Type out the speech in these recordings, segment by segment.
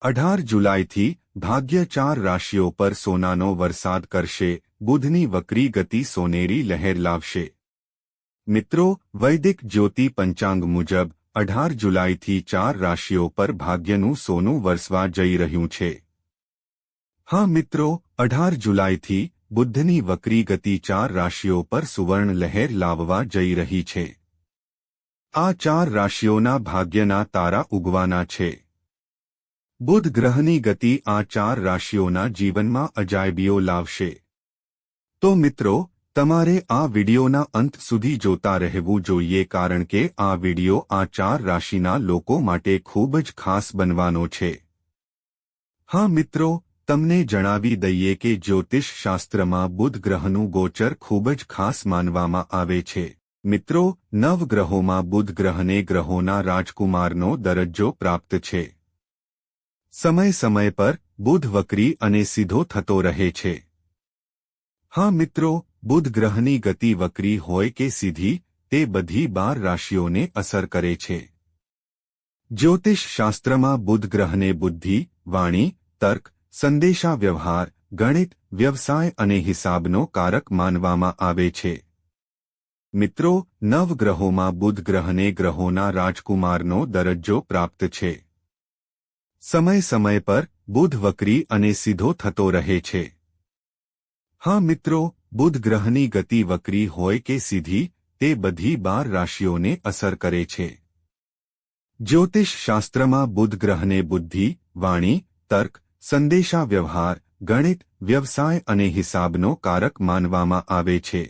18 જુલાઈથી ભાગ્ય 4 રાશિઓ પર સોનાનો વરસાદ કરશે. બુધની વક્રી ગતિ સોનેરી લહેર લાવશે. મિત્રો, વૈદિક જ્યોતિ પંચાંગ મુજબ 18 જુલાઈથી 4 રાશિઓ પર ભાગ્યનું સોનું વરસવા જઈ રહ્યું છે. હા મિત્રો, 18 જુલાઈથી બુધની વક્રી ગતિ 4 રાશિઓ પર સુવર્ણ લહેર લાવવા જઈ રહી છે. આ 4 રાશિઓના ભાગ્યના તારા ઉગવાના છે. બુધ ગ્રહની ગતિ આ 4 રાશિઓના જીવનમાં અજાયબીઓ લાવશે. તો મિત્રો, તમારે આ વિડિયોના અંત સુધી જોતા રહેવું જોઈએ, કારણ કે આ વિડિયો આ 4 રાશિના લોકો માટે ખૂબ જ ખાસ બનવાનો છે. હા મિત્રો, તમને જણાવી દઈએ કે જ્યોતિષ શાસ્ત્રમાં બુધ ગ્રહનું ગોચર ખૂબ જ ખાસ માનવામાં આવે છે. મિત્રો, નવગ્રહોમાં બુધ ગ્રહને ગ્રહોના રાજકુમારનો દરજ્જો પ્રાપ્ત છે. સમય સમય પર બુધ વક્રી અને સીધો થતો રહે છે. હા મિત્રો, બુધ ગ્રહની ગતિ વક્રી હોય કે સીધી, તે બધી 12 રાશિઓને અસર કરે છે. જ્યોતિષ શાસ્ત્રમાં બુધ ગ્રહને બુદ્ધિ, વાણી, તર્ક, સંદેશા વ્યવહાર, ગણિત, વ્યવસાય અને હિસાબનો કારક માનવામાં આવે છે. મિત્રો, નવગ્રહોમાં બુધ ગ્રહને ગ્રહોના રાજકુમારનો દરજ્જો પ્રાપ્ત છે. સમય સમય પર બુધ વક્રી અને સીધો થતો રહે છે. હા મિત્રો, બુધ ગ્રહની ગતિ વક્રી હોય કે સીધી, તે બધી 12 રાશિઓને અસર કરે છે. જ્યોતિષ શાસ્ત્રમાં બુધ ગ્રહને બુદ્ધિ, વાણી, તર્ક, સંદેશા વ્યવહાર, ગણિત, વ્યવસાય અને હિસાબનો કારક માનવામાં આવે છે.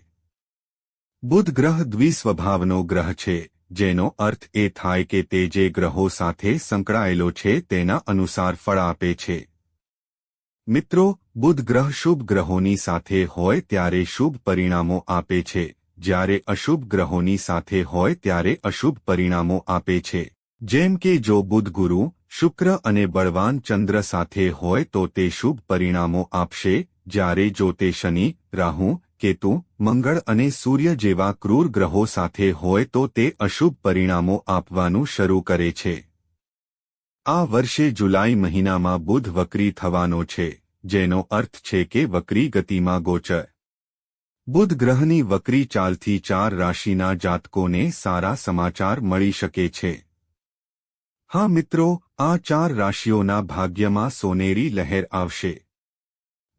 બુધ ગ્રહ દ્વિસ્વભાવનો ગ્રહ છે, જેનો અર્થ એ થાય કે તે જે ગ્રહો સાથે સંકળાયેલો છે તેના અનુસાર ફળ આપે છે. મિત્રો, બુધ ગ્રહ શુભ ગ્રહોની સાથે હોય ત્યારે શુભ પરિણામો આપે છે, જ્યારે અશુભ ગ્રહોની સાથે હોય ત્યારે અશુભ પરિણામો આપે છે. જેમ કે જો બુધ ગુરુ, શુક્ર અને બળવાન ચંદ્ર સાથે હોય તો તે શુભ પરિણામો આપશે, જ્યારે જો તે શનિ, રાહુ, કેતુ, મંગળ અને સૂર્ય જેવા ક્રૂર ગ્રહો સાથે હોય તો તે અશુભ પરિણામો આપવાનું શરૂ કરે છે. આ વર્ષે જુલાઈ મહિનામાં બુધ વક્રી થવાનો છે, જેનો અર્થ છે કે વક્રી ગતિમાં ગોચર. બુધ ગ્રહની વક્રી ચાલથી 4 રાશિના જાતકોને સારા સમાચાર મળી શકે છે. હા મિત્રો, આ 4 રાશિઓના ભાગ્યમાં સોનેરી લહેર આવશે.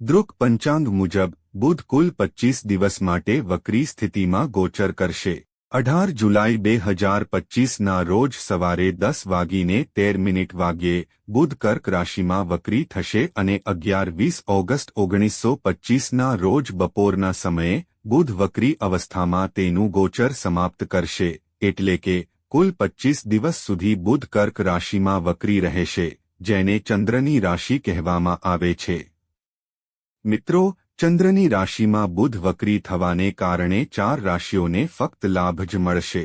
દૃક પંચાંગ મુજબ બુધ કુલ 25 દિવસ માટે વક્રી સ્થિતિમાં ગોચર કરશે. 18 જુલાઈ 2025ના રોજ સવારે 10:13 વાગ્યે બુધ કર્ક રાશિમાં વક્રી થશે અને 11-20 ઓગસ્ટ 1925ના રોજ બપોરના સમયે બુધ વક્રી અવસ્થામાં તેનું ગોચર સમાપ્ત કરશે, એટલે કે કુલ 25 દિવસ સુધી બુધ કર્ક રાશિમાં વક્રી રહેશે, જેને ચંદ્રની રાશિ કહેવામાં આવે છે. મિત્રો, ચંદ્રની રાશિમાં બુધ વક્રી થવાને કારણે 4 રાશિઓને ફક્ત લાભ જ મળશે.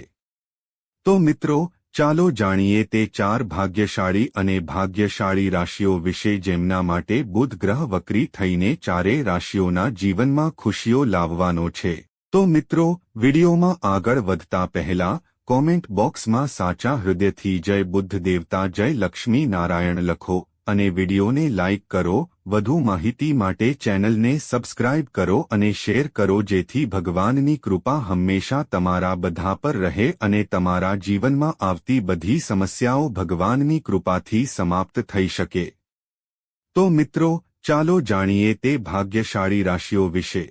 તો મિત્રો, ચાલો જાણીએ તે 4 ભાગ્યશાળી અને ભાગ્યશાળી રાશિઓ વિશે જેમના માટે બુધ ગ્રહ વક્રી થઈને 4 રાશિઓના જીવનમાં ખુશીઓ લાવવાનો છે. તો મિત્રો, વિડીયોમાં આગળ વધતા પહેલા કોમેન્ટ બોક્સમાં સાચા હૃદયથી જય બુદ્ધ દેવતા, જય લક્ષ્મી નારાયણ લખો અને વિડીયોને લાઇક કરો. વધુ માહિતી માટે ચેનલને સબસ્ક્રાઇબ કરો અને શેર કરો, જેથી ભગવાનની કૃપા હંમેશા તમારા બધા પર રહે અને તમારા જીવનમાં આવતી બધી સમસ્યાઓ ભગવાનની કૃપાથી સમાપ્ત થઈ શકે. તો મિત્રો, ચાલો જાણીએ તે ભાગ્યશાળી રાશિઓ વિશે.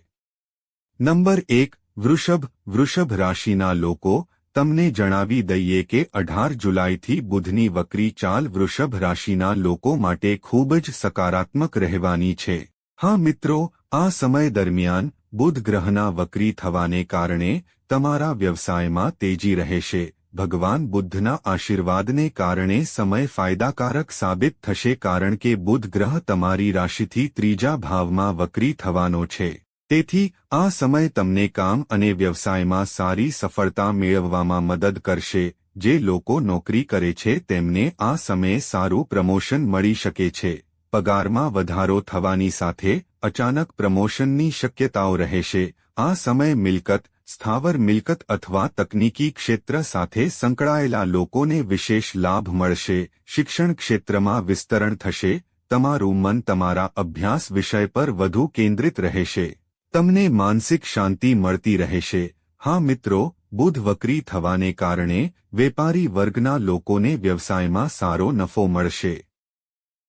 નંબર 1, વૃષભ. વૃષભ રાશિના લોકો, તમને જણાવી દઈએ કે 18 જુલાઈથી બુધની વક્રી ચાલ વૃષભ રાશિના લોકો માટે ખૂબ જ સકારાત્મક રહેવાની છે. હા મિત્રો, આ સમય દરમિયાન બુધ ગ્રહના વક્રી થવાને કારણે તમારા વ્યવસાયમાં તેજી રહેશે. ભગવાન બુદ્ધના આશીર્વાદને કારણે સમય ફાયદાકારક સાબિત થશે, કારણ કે બુધ ગ્રહ તમારી રાશિથી 3જા ભાવમાં વક્રી થવાનો છે. તેથી આ સમય તમને કામ અને વ્યવસાયમાં સારી સફળતા મેળવવામાં મદદ કરશે. જે લોકો નોકરી કરે છે તેમને આ સમયે સારું પ્રમોશન મળી શકે છે. પગારમાં વધારો થવાની સાથે અચાનક પ્રમોશનની શક્યતાઓ રહેશે. આ સમય મિલકત, સ્થાવર મિલકત અથવા તકનીકી ક્ષેત્ર સાથે સંકળાયેલા લોકોને વિશેષ લાભ મળશે. શિક્ષણ ક્ષેત્રમાં વિસ્તરણ થશે. તમારું મન તમારા અભ્યાસ વિષય પર વધુ કેન્દ્રિત રહેશે. તમને માનસિક શાંતિ મળતી રહેશે. હા મિત્રો, બુધ વક્રી થવાને કારણે વેપારી વર્ગના લોકોને વ્યવસાયમાં સારો નફો મળશે.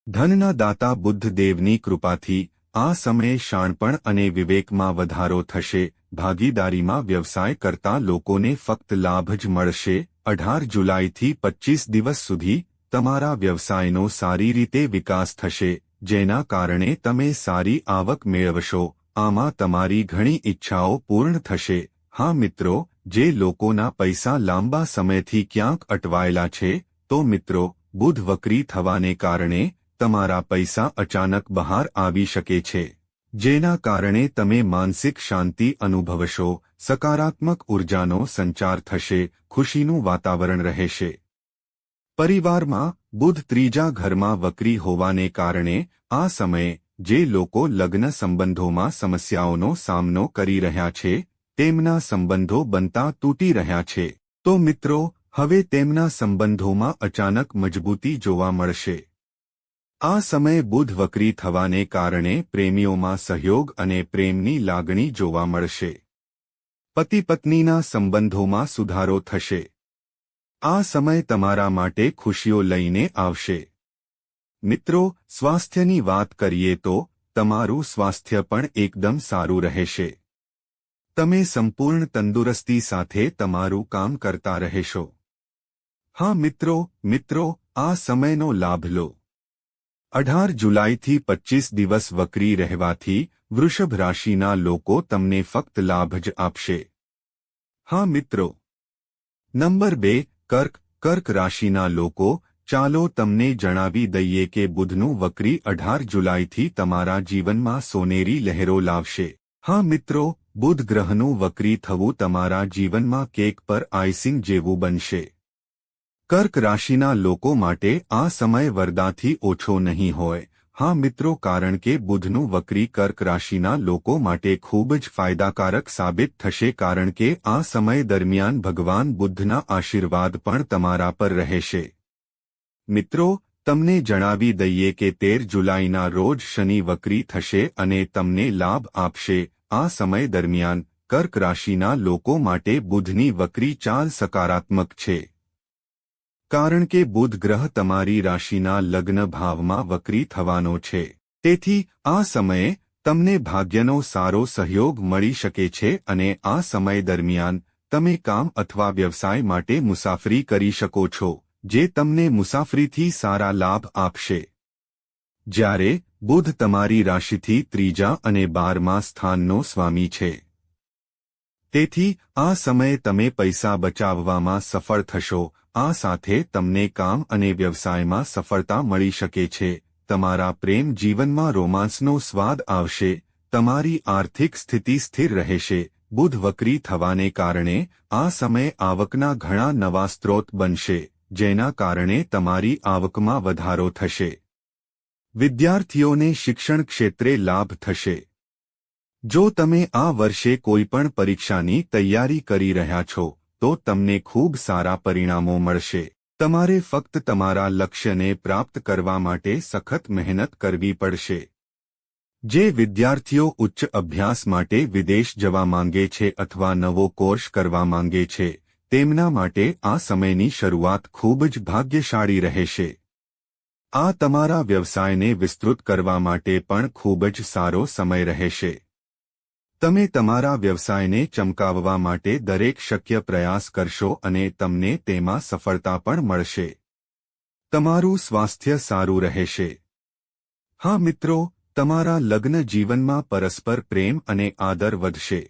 ધનના દાતા બુદ્ધદેવની કૃપાથી આ સમયે શાણપણ અને વિવેકમાં વધારો થશે. ભાગીદારીમાં વ્યવસાય કરતા લોકોને ફક્ત લાભ જ મળશે. 18 જુલાઈથી 25 દિવસ સુધી તમારા વ્યવસાયનો સારી રીતે વિકાસ થશે, જેના કારણે તમે સારી આવક મેળવશો. આમાં તમારી ઘણી ઈચ્છાઓ પૂર્ણ થશે. હા મિત્રો, જે લોકોના પૈસા લાંબા સમયથી ક્યાંક અટવાયેલા છે, તો મિત્રો, બુધ વક્રી થવાને કારણે તમારા પૈસા અચાનક બહાર આવી શકે છે, જેના કારણે તમે માનસિક શાંતિ અનુભવશો. સકારાત્મક ઉર્જાનો સંચાર થશે. ખુશીનું વાતાવરણ રહેશે. પરિવારમાં બુધ ત્રીજા ઘરમાં વક્રી હોવાને કારણે આ સમયે જે લોકો લગ્ન સંબંધોમાં સમસ્યાઓનો સામનો કરી રહ્યા છે, તેમના સંબંધો બનતા તૂટી રહ્યા છે, તો મિત્રો, હવે તેમના સંબંધોમાં અચાનક મજબૂતી જોવા મળશે. આ સમયે બુધ વક્રી થવાને કારણે પ્રેમીઓમાં સહયોગ અને પ્રેમની લાગણી જોવા મળશે. પતિ પત્નીના સંબંધોમાં સુધારો થશે. આ સમય તમારા માટે ખુશીઓ લઈને આવશે. મિત્રો, સ્વાસ્થ્યની વાત કરીએ તો તમારું સ્વાસ્થ્ય પણ એકદમ સારું રહેશે. તમે સંપૂર્ણ તંદુરસ્તી સાથે તમારું કામ કરતા રહેશો. હા મિત્રો, આ સમયનો લાભ લો. 18 જુલાઈથી 25 દિવસ વક્રી રહેવાથી વૃષભ રાશિના લોકો તમને ફક્ત લાભ જ આપશે. હા મિત્રો. નંબર 2, કર્ક રાશિના લોકો. ચાલો તમને જણાવી દઈએ કે બુધનું વક્રી 18 જુલાઈથી તમારા જીવનમાં સોનેરી લહેરો લાવશે. હા મિત્રો, બુધ ગ્રહનું વક્રી થવું તમારા જીવનમાં કેક પર આઈસિંગ જેવું બનશે. કર્ક રાશિના લોકો માટે આ સમય વરદાનથી ઓછો નહીં હોય. હા મિત્રો, કારણ કે બુધનું વક્રી કર્ક રાશિના લોકો માટે ખૂબ જ ફાયદાકારક સાબિત થશે, કારણ કે આ સમય દરમિયાન ભગવાન બુદ્ધના આશીર્વાદ પણ તમારા પર રહેશે. મિત્રો, તમને જણાવી દઈએ કે 13 જુલાઈના રોજ શનિ વક્રી થશે અને તમને લાભ આપશે. આ સમય દરમિયાન કર્ક રાશિના લોકો માટે બુધની વક્રી ચાલ સકારાત્મક છે, કારણ કે બુધ ગ્રહ તમારી રાશિના લગ્ન ભાવમાં વક્રી થવાનો છે. તેથી આ સમયે તમને ભાગ્યનો સારો સહયોગ મળી શકે છે અને આ સમય દરમિયાન તમે કામ અથવા વ્યવસાય માટે મુસાફરી કરી શકો છો, જે તમને મુસાફરીથી સારા લાભ આપશે. જ્યારે બુધ તમારી રાશિથી 3જા અને 12મા સ્થાનનો સ્વામી છે, તેથી આ સમયે તમે પૈસા બચાવવામાં સફળ થશો. આ સાથે તમને કામ અને વ્યવસાયમાં સફળતા મળી શકે છે. તમારા પ્રેમ જીવનમાં રોમાંસનો સ્વાદ આવશે. તમારી આર્થિક સ્થિતિ સ્થિર રહેશે. બુધ વક્રી થવાને કારણે આ સમયે આવકના ઘણા નવા સ્ત્રોત બનશે, જેના કારણે તમારી આવકમાં વધારો થશે. વિદ્યાર્થીઓને શિક્ષણ ક્ષેત્રે લાભ થશે. જો તમે આ વર્ષે કોઈપણ પરીક્ષાની તૈયારી કરી રહ્યા છો, તો તમને ખૂબ સારા પરિણામો મળશે. તમારે ફક્ત તમારા લક્ષ્યને પ્રાપ્ત કરવા માટે સખત મહેનત કરવી પડશે. જે વિદ્યાર્થીઓ ઉચ્ચ અભ્યાસ માટે વિદેશ જવા માંગે છે અથવા નવો કોર્સ કરવા માંગે છે, તેમના માટે આ સમયની શરૂઆત ખૂબ જ ભાગ્યશાળી રહેશે. આ તમારા વ્યવસાયને વિસ્તૃત કરવા માટે પણ ખૂબ જ સારો સમય રહેશે. તમે તમારા વ્યવસાયને ચમકાવવા માટે દરેક શક્ય પ્રયાસ કરશો અને તમને તેમાં સફળતા પણ મળશે. તમારું સ્વાસ્થ્ય સારું રહેશે. હા મિત્રો, તમારા લગ્ન જીવનમાં પરસ્પર પ્રેમ અને આદર વધશે.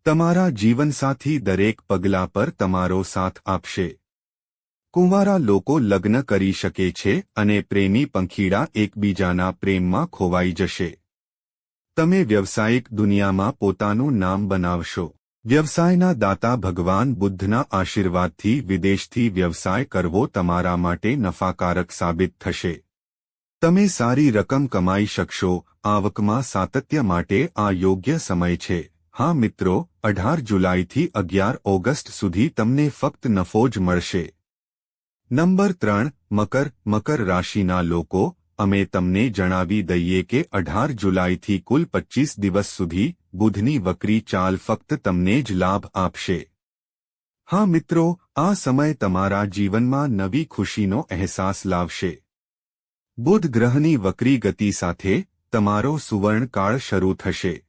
તમારા જીવનસાથી દરેક પગલા પર તમારો સાથ આપશે. કુંવારા લોકો લગ્ન કરી શકે છે અને પ્રેમી પંખીડા એકબીજાના પ્રેમમાં ખોવાઈ જશે. તમે વ્યવસાયિક દુનિયામાં પોતાનું નામ બનાવશો. વ્યવસાયના દાતા ભગવાન બુદ્ધના આશીર્વાદથી વિદેશથી વ્યવસાય કરવો તમારા માટે નફાકારક સાબિત થશે. તમે સારી રકમ કમાઈ શકશો. આવકમાં સાતત્ય માટે આ યોગ્ય સમય છે. હા મિત્રો, 18 જુલાઈથી 11 ઓગસ્ટ સુધી તમને ફક્ત નફો જ મળશે. નંબર 3 મકર રાશિના લોકો, અમે તમને જણાવી દઈએ કે 18 જુલાઈથી કુલ 25 દિવસ સુધી બુધની વક્રી ચાલ ફક્ત તમને જ લાભ આપશે. હા મિત્રો, આ સમય તમારા જીવનમાં નવી ખુશીનો અહેસાસ લાવશે. બુધ ગ્રહની વક્રી ગતિ સાથે તમારો સુવર્ણકાળ શરૂ થશે.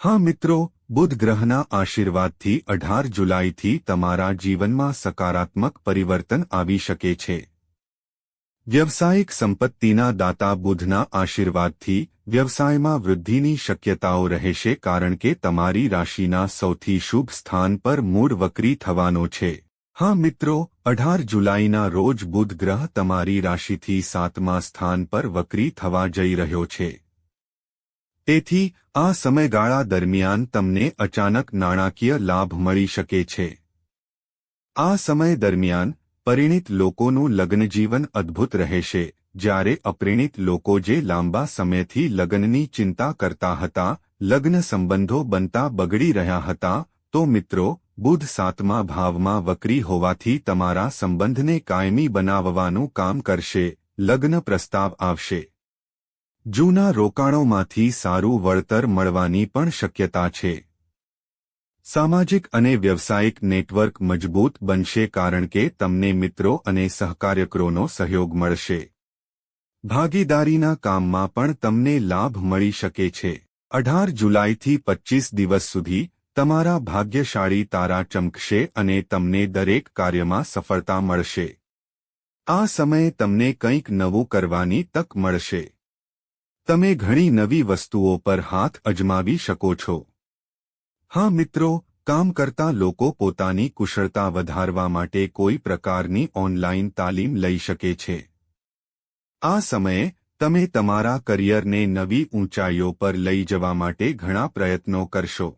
હા મિત્રો, બુધ ગ્રહના આશીર્વાદથી 18 જુલાઈથી તમારા જીવનમાં સકારાત્મક પરિવર્તન આવી શકે છે. વ્યવસાયિક સંપત્તિના દાતા બુધના આશીર્વાદથી વ્યવસાયમાં વૃદ્ધિની શક્યતાઓ રહેશે કારણ કે તમારી રાશિના સૌથી શુભ સ્થાન પર મૂળ વક્રી થવાનો છે. હા મિત્રો, 18 જુલાઈના રોજ બુધ ગ્રહ તમારી રાશિથી 7મા સ્થાન પર વક્રી થવા જઈ રહ્યો છે. તેથી આ સમયગાળા દરમિયાન તમને અચાનક નાણાકીય લાભ મળી શકે છે. આ સમય દરમિયાન પરિણીત લોકોનું લગ્નજીવન અદ્ભુત રહેશે, જ્યારે અપરિણીત લોકો જે લાંબા સમયથી લગ્નની ચિંતા કરતા હતા, લગ્ન સંબંધો બનતા બગડી રહ્યા હતા, તો મિત્રો, બુધ 7મા ભાવમાં વક્રી હોવાથી તમારા સંબંધને કાયમી બનાવવાનું કામ કરશે, લગ્ન પ્રસ્તાવ આવશે. જૂના રોકાણોમાંથી સારું વળતર મળવાની પણ શક્યતા છે. સામાજિક અને વ્યવસાયિક નેટવર્ક મજબૂત બનશે કારણ કે તમને મિત્રો અને સહકાર્યકરોનો સહયોગ મળશે. ભાગીદારીના કામમાં પણ તમને લાભ મળી શકે છે. 18 જુલાઈથી 25 દિવસ સુધી તમારા ભાગ્યશાળી તારા ચમકશે અને તમને દરેક કાર્યમાં સફળતા મળશે. આ સમયે તમને કંઈક નવું કરવાની તક મળશે. તમે ઘણી નવી વસ્તુઓ પર હાથ અજમાવી શકો છો. હા મિત્રો, કામ કરતા લોકો પોતાની કુશળતા વધારવા માટે કોઈ પ્રકારની ઓનલાઈન તાલીમ લઈ શકે છે. આ સમયે તમે તમારા કરિયરને નવી ઊંચાઈઓ પર લઈ જવા માટે ઘણા પ્રયત્નો કરશો.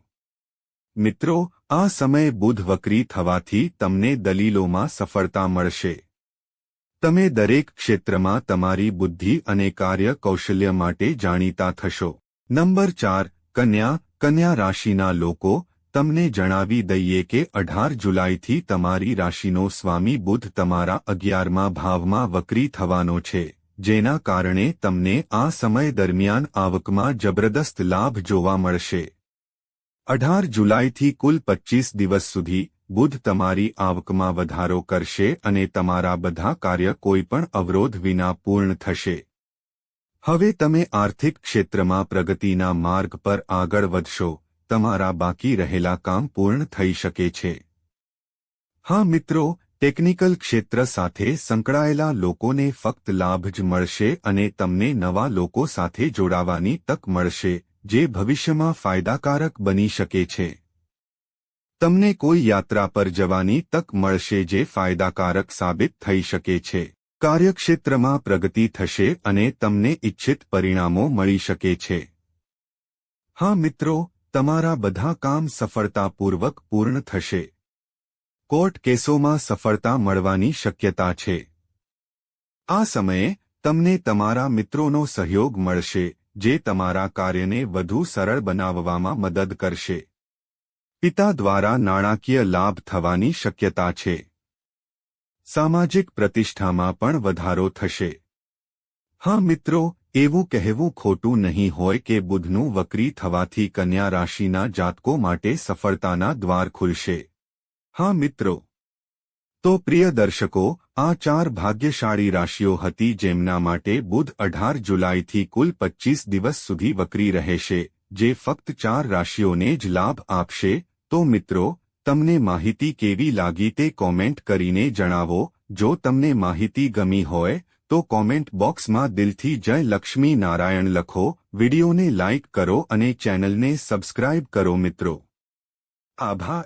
મિત્રો, આ સમયે બુધ વક્રી થવાથી તમને દલીલોમાં સફળતા મળશે. તમે દરેક ક્ષેત્રમાં તમારી બુદ્ધિ અને કાર્ય કૌશલ્ય માટે જાણીતા થશો. નંબર 4 કન્યા રાશિના લોકો, તમને જણાવી દઈએ કે 18 જુલાઈથી તમારી રાશિનો સ્વામી બુધ તમારા 11મા ભાવમાં વક્રી થવાનો છે, જેના કારણે તમને આ સમય દરમિયાન આવકમાં જબરદસ્ત લાભ જોવા મળશે. 18 જુલાઈથી કુલ 25 દિવસ સુધી બુધ તમારી આવકમાં વધારો કરશે અને તમારા બધા કાર્ય કોઈપણ અવરોધ વિના પૂર્ણ થશે. હવે તમે આર્થિક ક્ષેત્રમાં પ્રગતિના માર્ગ પર આગળ વધશો, તમારા બાકી રહેલા કામ પૂર્ણ થઈ શકે છે. હા મિત્રો, ટેકનિકલ ક્ષેત્ર સાથે સંકળાયેલા લોકોને ફક્ત લાભ જ મળશે અને તમને નવા લોકો સાથે જોડાવાની તક મળશે, જે ભવિષ્યમાં ફાયદાકારક બની શકે છે. તમને કોઈ યાત્રા પર જવાની તક મળશે જે ફાયદાકારક સાબિત થઈ શકે છે. કાર્યક્ષેત્રમાં પ્રગતિ થશે અને તમને ઇચ્છિત પરિણામો મળી શકે છે. હા મિત્રો, તમારા બધા કામ સફળતાપૂર્વક પૂર્ણ થશે. કોર્ટ કેસોમાં સફળતા મળવાની શક્યતા છે. આ સમયે તમને તમારા મિત્રોનો સહયોગ મળશે, જે તમારા કાર્યને વધુ સરળ બનાવવામાં મદદ કરશે. પિતા દ્વારા નાણાકીય લાભ થવાની શક્યતા છે. સામાજિક પ્રતિષ્ઠામાં પણ વધારો થશે. હા મિત્રો, એવું કહેવું ખોટું નહીં હોય કે બુધનું વક્રી થવાથી કન્યા રાશિના જાતકો માટે સફળતાના દ્વાર ખુલશે. હા મિત્રો, તો પ્રિય દર્શકો, આ 4 ભાગ્યશાળી રાશિઓ હતી જેમના માટે બુધ 18 જુલાઈથી કુલ 25 દિવસ સુધી વક્રી રહેશે, જે ફક્ત 4 રાશિઓને જ લાભ આપશે. તો મિત્રો, તમને માહિતી કેવી લાગી તે કોમેન્ટ કરીને જણાવો. જો તમને માહિતી ગમી હોય તો કોમેન્ટ બોક્સમાં દિલથી જય લક્ષ્મી નારાયણ લખો, વિડીયોને લાઇક કરો અને ચેનલને સબસ્ક્રાઇબ કરો મિત્રો. આભાર.